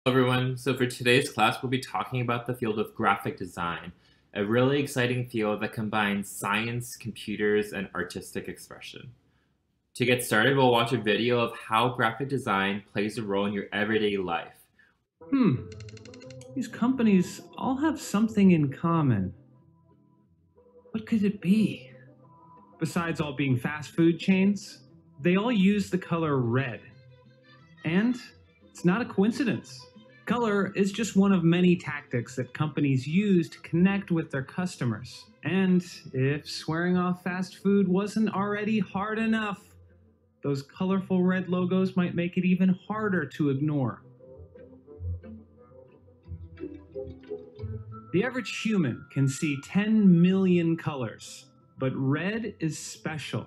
Hello everyone. So for today's class, we'll be talking about the field of graphic design, a really exciting field that combines science, computers, and artistic expression. To get started, we'll watch a video of how graphic design plays a role in your everyday life. These companies all have something in common. What could it be? Besides all being fast food chains, they all use the color red. And it's not a coincidence. Color is just one of many tactics that companies use to connect with their customers. And if swearing off fast food wasn't already hard enough, those colorful red logos might make it even harder to ignore. The average human can see 10 million colors, but red is special.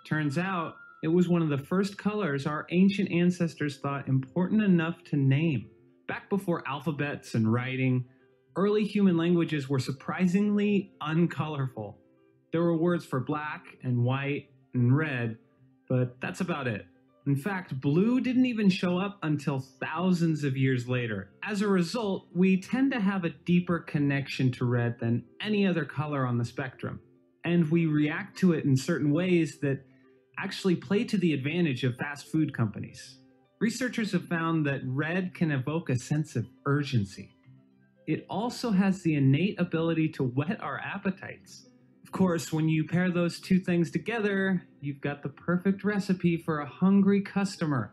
Turns out, it was one of the first colors our ancient ancestors thought important enough to name. Back before alphabets and writing, early human languages were surprisingly uncolorful. There were words for black and white and red, but that's about it. In fact, blue didn't even show up until thousands of years later. As a result, we tend to have a deeper connection to red than any other color on the spectrum. And we react to it in certain ways that actually play to the advantage of fast food companies. Researchers have found that red can evoke a sense of urgency. It also has the innate ability to whet our appetites. Of course, when you pair those two things together, you've got the perfect recipe for a hungry customer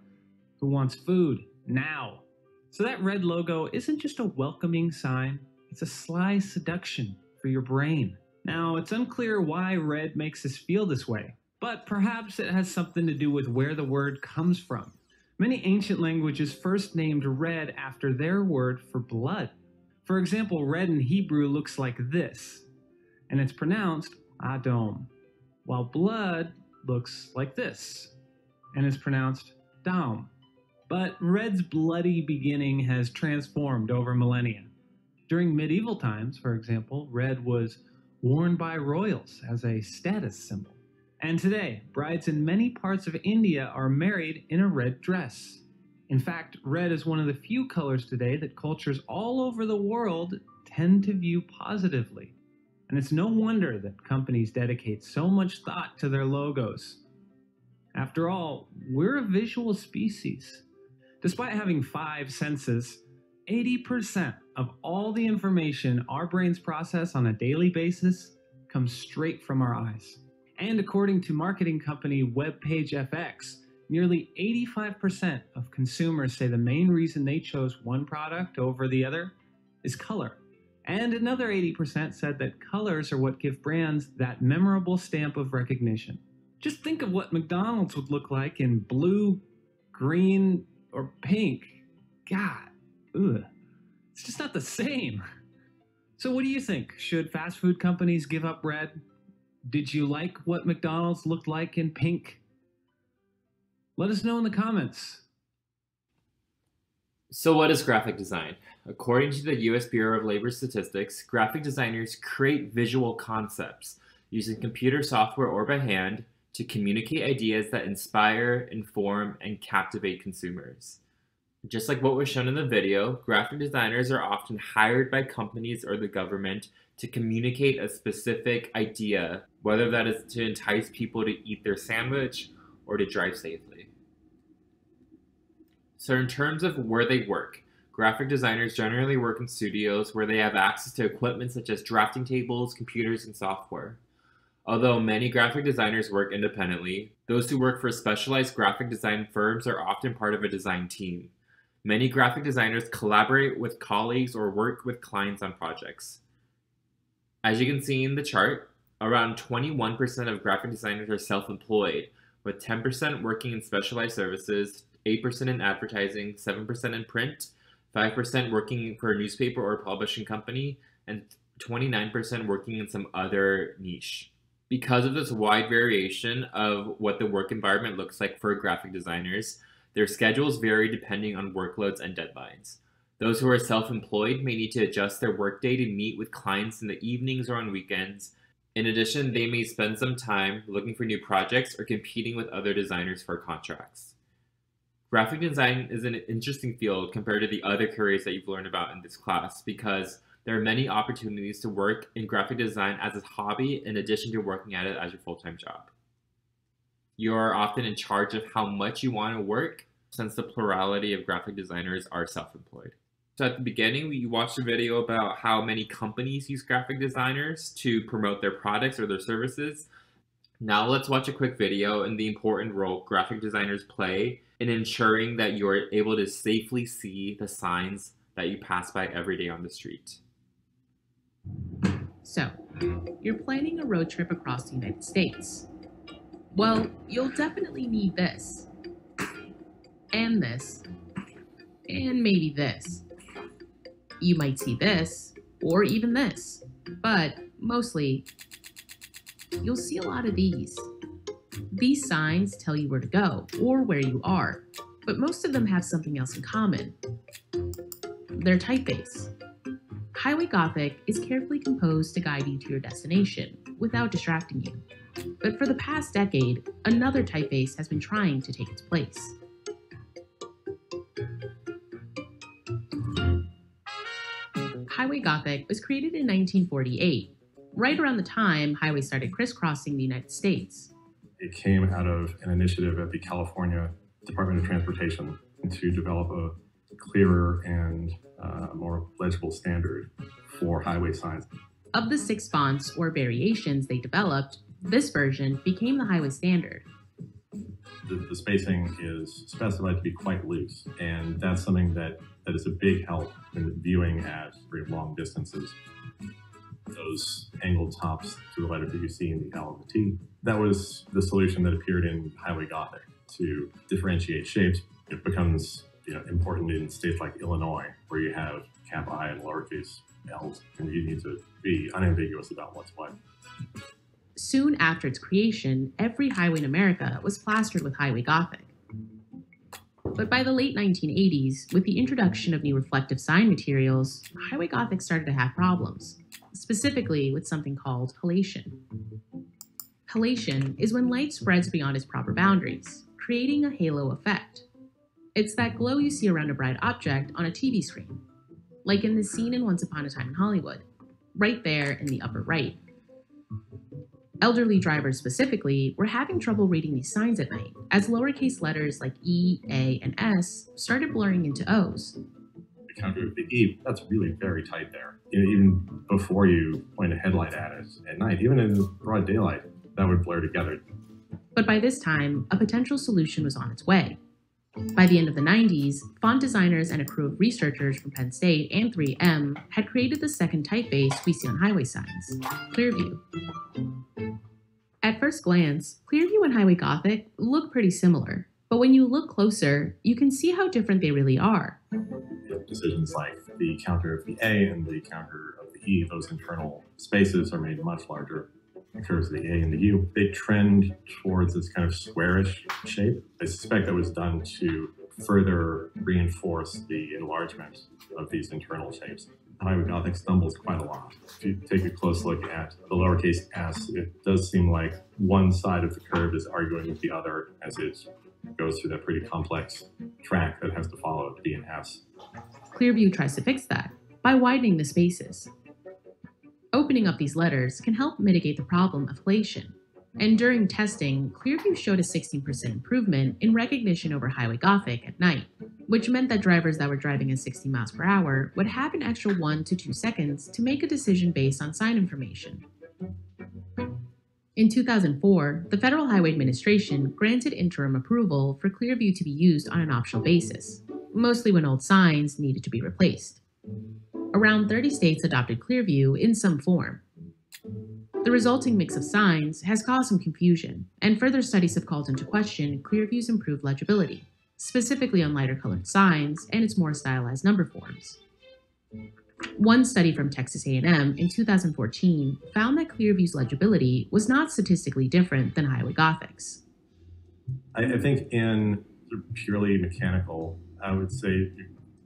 who wants food now. So that red logo isn't just a welcoming sign, it's a sly seduction for your brain. Now, it's unclear why red makes us feel this way, but perhaps it has something to do with where the word comes from. Many ancient languages first named red after their word for blood. For example, red in Hebrew looks like this, and it's pronounced Adom, while blood looks like this, and is pronounced Dam. But red's bloody beginning has transformed over millennia. During medieval times, for example, red was worn by royals as a status symbol. And today, brides in many parts of India are married in a red dress. In fact, red is one of the few colors today that cultures all over the world tend to view positively. And it's no wonder that companies dedicate so much thought to their logos. After all, we're a visual species. Despite having 5 senses, 80% of all the information our brains process on a daily basis comes straight from our eyes. And according to marketing company WebPageFX, nearly 85% of consumers say the main reason they chose one product over the other is color. And another 80% said that colors are what give brands that memorable stamp of recognition. Just think of what McDonald's would look like in blue, green, or pink. God, it's just not the same. So what do you think? Should fast food companies give up red? Did you like what McDonald's looked like in pink? Let us know in the comments. So what is graphic design? According to the US Bureau of Labor Statistics, graphic designers create visual concepts using computer software or by hand to communicate ideas that inspire, inform, and captivate consumers. Just like what was shown in the video, graphic designers are often hired by companies or the government to communicate a specific idea, whether that is to entice people to eat their sandwich or to drive safely. So in terms of where they work, graphic designers generally work in studios where they have access to equipment such as drafting tables, computers, and software. Although many graphic designers work independently, those who work for specialized graphic design firms are often part of a design team. Many graphic designers collaborate with colleagues or work with clients on projects. As you can see in the chart, around 21% of graphic designers are self-employed, with 10% working in specialized services, 8% in advertising, 7% in print, 5% working for a newspaper or publishing company, and 29% working in some other niche. Because of this wide variation of what the work environment looks like for graphic designers, their schedules vary depending on workloads and deadlines. Those who are self-employed may need to adjust their workday to meet with clients in the evenings or on weekends. In addition, they may spend some time looking for new projects or competing with other designers for contracts. Graphic design is an interesting field compared to the other careers that you've learned about in this class because there are many opportunities to work in graphic design as a hobby in addition to working at it as your full-time job. You're often in charge of how much you want to work since the plurality of graphic designers are self-employed. So at the beginning, we watched a video about how many companies use graphic designers to promote their products or their services. Now let's watch a quick video on the important role graphic designers play in ensuring that you're able to safely see the signs that you pass by every day on the street. So, you're planning a road trip across the United States. Well, you'll definitely need this, and this, and maybe this. You might see this, or even this, but mostly, you'll see a lot of these. These signs tell you where to go, or where you are, but most of them have something else in common. They're typeface. Highway Gothic is carefully composed to guide you to your destination, without distracting you. But for the past decade, another typeface has been trying to take its place. Highway Gothic was created in 1948, right around the time highways started crisscrossing the United States. It came out of an initiative at the California Department of Transportation to develop a clearer and more legible standard for highway signs. Of the 6 fonts or variations they developed, this version became the highway standard. The spacing is specified to be quite loose, and that's something that is a big help in viewing at very long distances. Those angled tops to the letter that you see in the L and the T, that was the solution that appeared in Highway Gothic to differentiate shapes. It becomes important in states like Illinois, where you have cap I and lowercase l's, and you need to be unambiguous about what's what. Soon after its creation, every highway in America was plastered with Highway Gothic. But by the late 1980s, with the introduction of new reflective sign materials, Highway Gothic started to have problems, specifically with something called halation. Halation is when light spreads beyond its proper boundaries, creating a halo effect. It's that glow you see around a bright object on a TV screen, like in the scene in Once Upon a Time in Hollywood, right there in the upper right. Elderly drivers specifically were having trouble reading these signs at night, as lowercase letters like E, A, and S started blurring into O's. The counter of the E, that's really very tight there. Even before you point a headlight at it at night, even in broad daylight, that would blur together. But by this time, a potential solution was on its way. By the end of the 90s, font designers and a crew of researchers from Penn State and 3M had created the second typeface we see on highway signs, Clearview. At first glance, Clearview and Highway Gothic look pretty similar, but when you look closer, you can see how different they really are. Decisions like the counter of the A and the counter of the E, those internal spaces are made much larger. The curves of the A and the U, they trend towards this kind of squarish shape. I suspect that was done to further reinforce the enlargement of these internal shapes. Highway Gothic stumbles quite a lot. If you take a close look at the lowercase s, it does seem like one side of the curve is arguing with the other as it goes through that pretty complex track that has to follow the D and S. Clearview tries to fix that by widening the spaces. Opening up these letters can help mitigate the problem of halation. And during testing, Clearview showed a 16% improvement in recognition over Highway Gothic at night, which meant that drivers that were driving at 60 miles per hour would have an extra 1 to 2 seconds to make a decision based on sign information. In 2004, the Federal Highway Administration granted interim approval for Clearview to be used on an optional basis, mostly when old signs needed to be replaced. Around 30 states adopted Clearview in some form. The resulting mix of signs has caused some confusion, and further studies have called into question Clearview's improved legibility, specifically on lighter colored signs and its more stylized number forms. One study from Texas A&M in 2014 found that Clearview's legibility was not statistically different than Highway Gothic's. I think in purely mechanical, I would say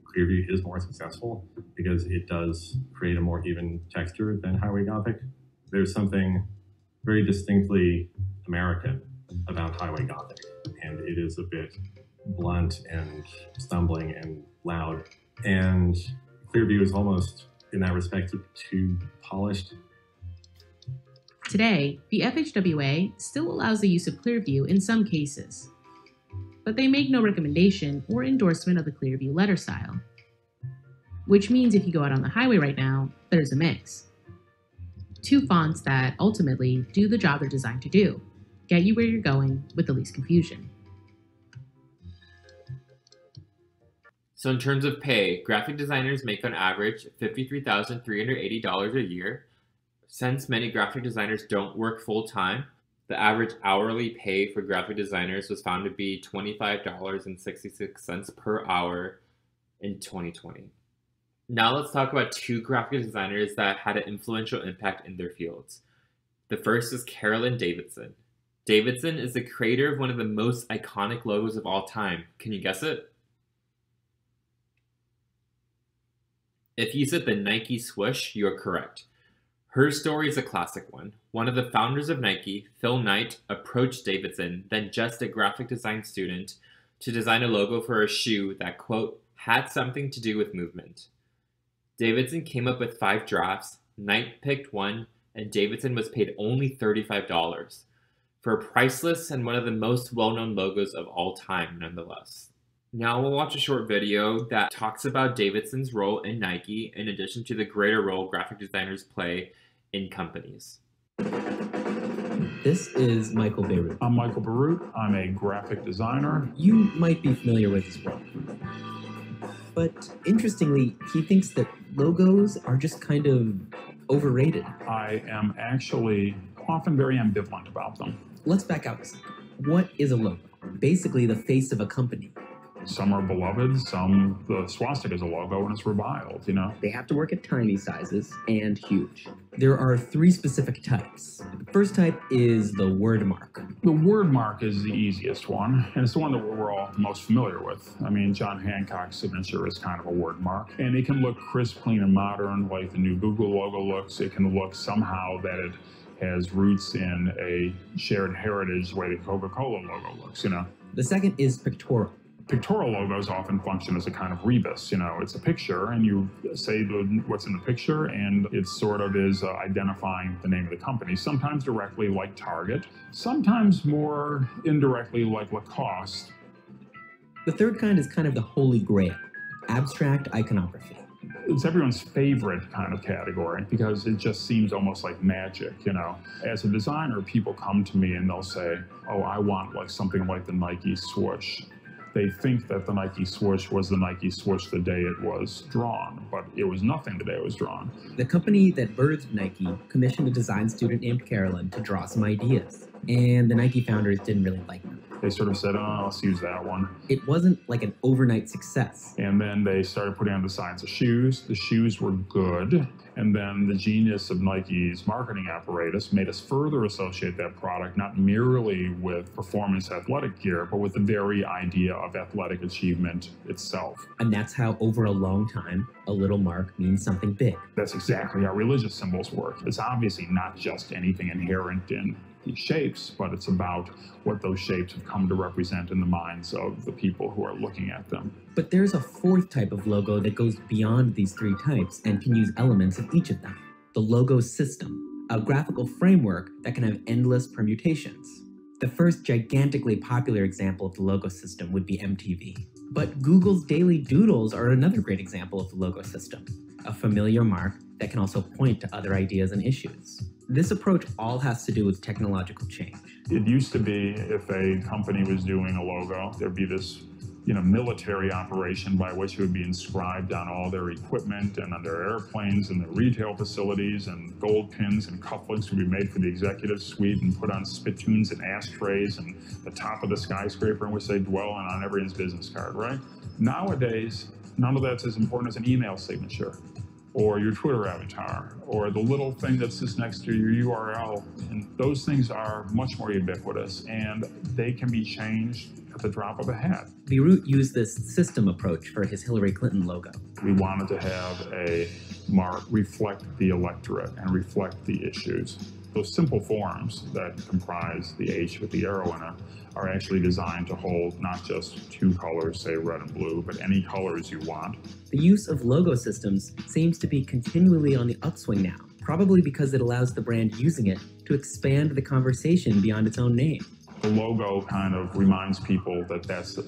Clearview is more successful because it does create a more even texture than Highway Gothic. There's something very distinctly American about Highway Gothic, and it is a bit blunt and stumbling and loud. And Clearview is almost, in that respect, too polished. Today, the FHWA still allows the use of Clearview in some cases, but they make no recommendation or endorsement of the Clearview letter style. Which means if you go out on the highway right now, there's a mix. Two fonts that ultimately do the job they're designed to do, get you where you're going with the least confusion. So in terms of pay, graphic designers make on average $53,380 a year. Since many graphic designers don't work full-time, the average hourly pay for graphic designers was found to be $25.66 per hour in 2020. Now let's talk about two graphic designers that had an influential impact in their fields. The first is Carolyn Davidson. Davidson is the creator of one of the most iconic logos of all time. Can you guess it? If you said the Nike Swoosh, you are correct. Her story is a classic one. One of the founders of Nike, Phil Knight, approached Davidson, then just a graphic design student, to design a logo for a shoe that, quote, had something to do with movement. Davidson came up with 5 drafts, Knight picked one, and Davidson was paid only $35 for a priceless and one of the most well-known logos of all time, nonetheless. Now we'll watch a short video that talks about Davidson's role in Nike in addition to the greater role graphic designers play in companies. This is Michael Beirut. I'm Michael Beirut. I'm a graphic designer. You might be familiar with his work. But interestingly, he thinks that logos are just kind of overrated. I am actually often very ambivalent about them. Let's back out a second. What is a logo? Basically the face of a company. Some are beloved, some, the swastika is a logo and it's reviled, you know? They have to work at tiny sizes and huge. There are 3 specific types. The first type is the word mark. The word mark is the easiest one, and it's the one that we're all most familiar with. I mean, John Hancock's signature is kind of a word mark, and it can look crisp, clean, and modern like the new Google logo looks. It can look somehow that it has roots in a shared heritage the way the Coca-Cola logo looks, you know? The second is pictorial. Pictorial logos often function as a kind of rebus. You know, it's a picture and you say what's in the picture and it sort of is identifying the name of the company, sometimes directly like Target, sometimes more indirectly like Lacoste. The third kind is kind of the holy grail, abstract iconography. It's everyone's favorite kind of category because it just seems almost like magic, you know. As a designer, people come to me and they'll say, oh, I want like something like the Nike Swoosh. They think that the Nike Swoosh was the Nike Swoosh the day it was drawn, but it was nothing the day it was drawn. The company that birthed Nike commissioned a design student named Carolyn to draw some ideas, and the Nike founders didn't really like them. They sort of said, oh, let's use that one. It wasn't like an overnight success. And then they started putting on designs of shoes. The shoes were good. And then the genius of Nike's marketing apparatus made us further associate that product not merely with performance athletic gear, but with the very idea of athletic achievement itself. And that's how over a long time, a little mark means something big. That's exactly how religious symbols work. It's obviously not just anything inherent in these shapes, but it's about what those shapes have come to represent in the minds of the people who are looking at them. But there's a 4th type of logo that goes beyond these 3 types and can use elements of each of them. The logo system, a graphical framework that can have endless permutations. The first gigantically popular example of the logo system would be MTV. But Google's daily doodles are another great example of the logo system, a familiar mark that can also point to other ideas and issues. This approach all has to do with technological change. It used to be if a company was doing a logo, there'd be this military operation by which it would be inscribed on all their equipment and on their airplanes and their retail facilities, and gold pins and cufflinks would be made for the executive suite and put on spittoons and ashtrays and the top of the skyscraper in which they dwell and on everyone's business card, right? Nowadays, none of that's as important as an email signature or your Twitter avatar or the little thing that sits next to your URL. And those things are much more ubiquitous and they can be changed at the drop of a hat. Beirut used this system approach for his Hillary Clinton logo. We wanted to have a mark reflect the electorate and reflect the issues. Those simple forms that comprise the H with the arrow in it are actually designed to hold not just two colors, say red and blue, but any colors you want. The use of logo systems seems to be continually on the upswing now, probably because it allows the brand using it to expand the conversation beyond its own name. The logo kind of reminds people that that's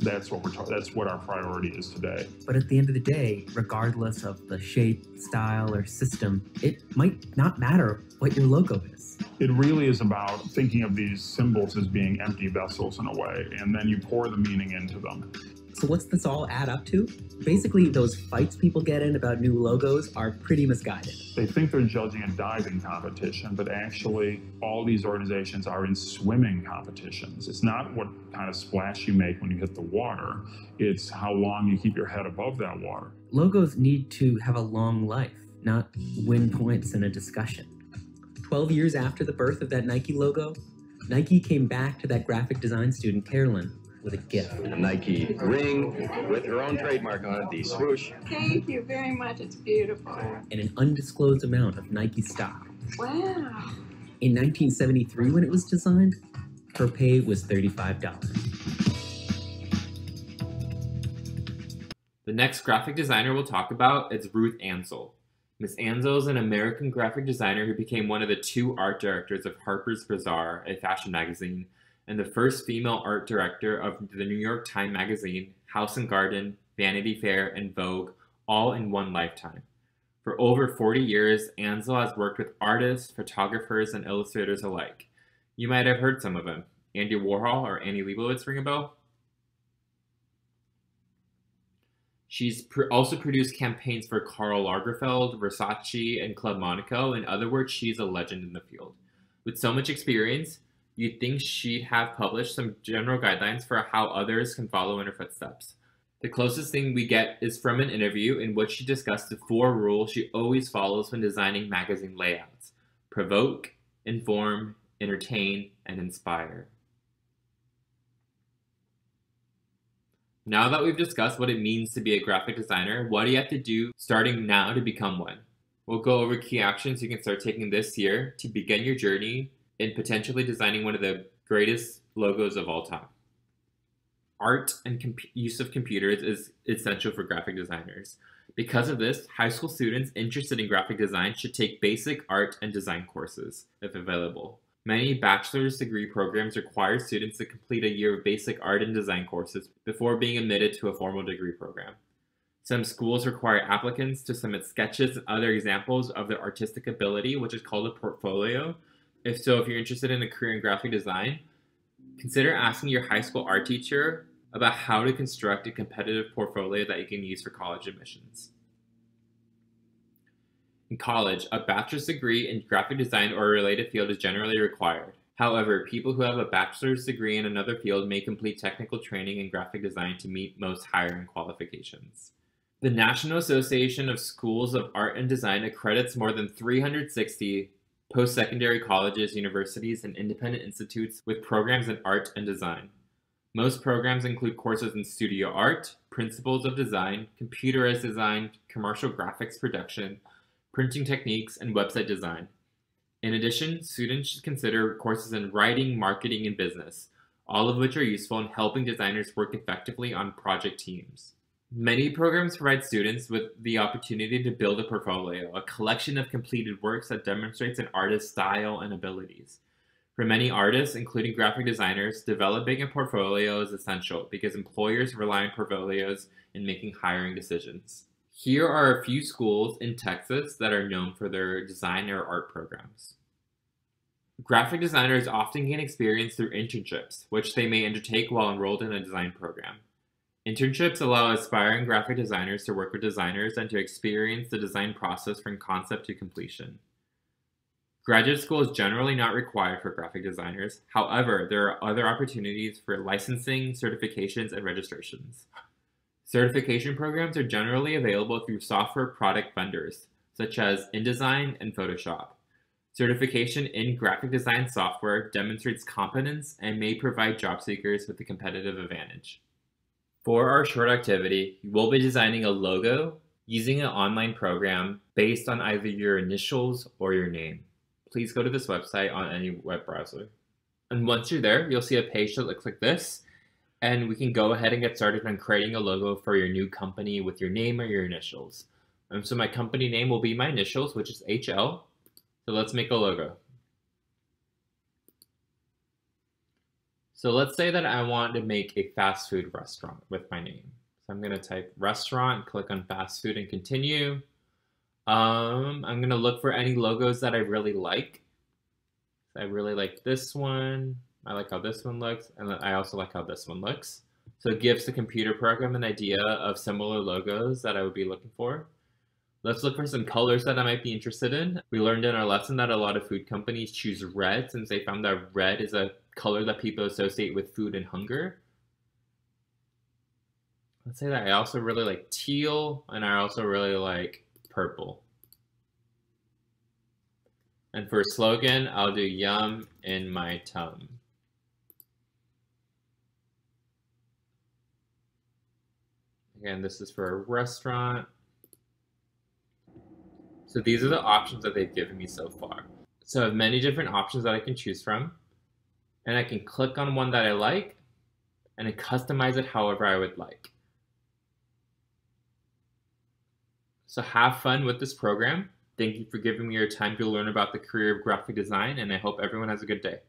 what our priority is today. But at the end of the day, regardless of the shape, style, or system, it might not matter what your logo is. It really is about thinking of these symbols as being empty vessels in a way, and then you pour the meaning into them. So what's this all add up to? Basically, those fights people get in about new logos are pretty misguided. They think they're judging a diving competition, but actually all these organizations are in swimming competitions. It's not what kind of splash you make when you hit the water, it's how long you keep your head above that water. Logos need to have a long life, not win points in a discussion. 12 years after the birth of that Nike logo, Nike came back to that graphic design student, Carolyn, with a gift. A Nike ring with her own trademark on it, the swoosh. Thank you very much. It's beautiful. And an undisclosed amount of Nike stock. Wow. In 1973, when it was designed, her pay was $35. The next graphic designer we'll talk about is Ruth Ansel. Miss Ansel is an American graphic designer who became one of the 2 art directors of Harper's Bazaar, a fashion magazine, and the first female art director of the New York Times Magazine, House and Garden, Vanity Fair, and Vogue, all in one lifetime. For over 40 years, Ansel has worked with artists, photographers, and illustrators alike. You might have heard some of them. Andy Warhol or Annie Leibovitz ring a bell? She's also produced campaigns for Karl Lagerfeld, Versace, and Club Monaco. In other words, she's a legend in the field. With so much experience, you'd think she'd have published some general guidelines for how others can follow in her footsteps. The closest thing we get is from an interview in which she discussed the 4 rules she always follows when designing magazine layouts: provoke, inform, entertain, and inspire. Now that we've discussed what it means to be a graphic designer, what do you have to do starting now to become one? We'll go over key actions you can start taking this year to begin your journey in potentially designing one of the greatest logos of all time. Art and use of computers is essential for graphic designers. Because of this, high school students interested in graphic design should take basic art and design courses, if available. Many bachelor's degree programs require students to complete a year of basic art and design courses before being admitted to a formal degree program. Some schools require applicants to submit sketches and other examples of their artistic ability, which is called a portfolio. If you're interested in a career in graphic design, consider asking your high school art teacher about how to construct a competitive portfolio that you can use for college admissions. In college, a bachelor's degree in graphic design or a related field is generally required. However, people who have a bachelor's degree in another field may complete technical training in graphic design to meet most hiring qualifications. The National Association of Schools of Art and Design accredits more than 360 post-secondary colleges, universities, and independent institutes with programs in art and design. Most programs include courses in studio art, principles of design, computerized design, commercial graphics production, printing techniques, and website design. In addition, students should consider courses in writing, marketing, and business, all of which are useful in helping designers work effectively on project teams. Many programs provide students with the opportunity to build a portfolio, a collection of completed works that demonstrates an artist's style and abilities. For many artists, including graphic designers, developing a portfolio is essential because employers rely on portfolios in making hiring decisions. Here are a few schools in Texas that are known for their design or art programs. Graphic designers often gain experience through internships, which they may undertake while enrolled in a design program. Internships allow aspiring graphic designers to work with designers and to experience the design process from concept to completion. Graduate school is generally not required for graphic designers. However, there are other opportunities for licensing, certifications, and registrations. Certification programs are generally available through software product vendors, such as InDesign and Photoshop. Certification in graphic design software demonstrates competence and may provide job seekers with a competitive advantage. For our short activity, we'll be designing a logo using an online program based on either your initials or your name. please go to this website on any web browser. And once you're there, you'll see a page that looks like this. And we can go ahead and get started on creating a logo for your new company with your name or your initials. So my company name will be my initials, which is HL. So let's make a logo. So let's say that I want to make a fast food restaurant with my name. So I'm going to type restaurant, click on fast food and continue. I'm going to look for any logos that I really like. So I really like this one. I like how this one looks. And I also like how this one looks. So it gives the computer program an idea of similar logos that I would be looking for. Let's look for some colors that I might be interested in. We learned in our lesson that a lot of food companies choose red since they found that red is a color that people associate with food and hunger. Let's say that I also really like teal and I also really like purple. And for a slogan, I'll do yum in my tum. Again, this is for a restaurant. So these are the options that they've given me so far. So I have many different options that I can choose from. And I can click on one that I like and then customize it however I would like. So have fun with this program. Thank you for giving me your time to learn about the career of graphic design, and I hope everyone has a good day.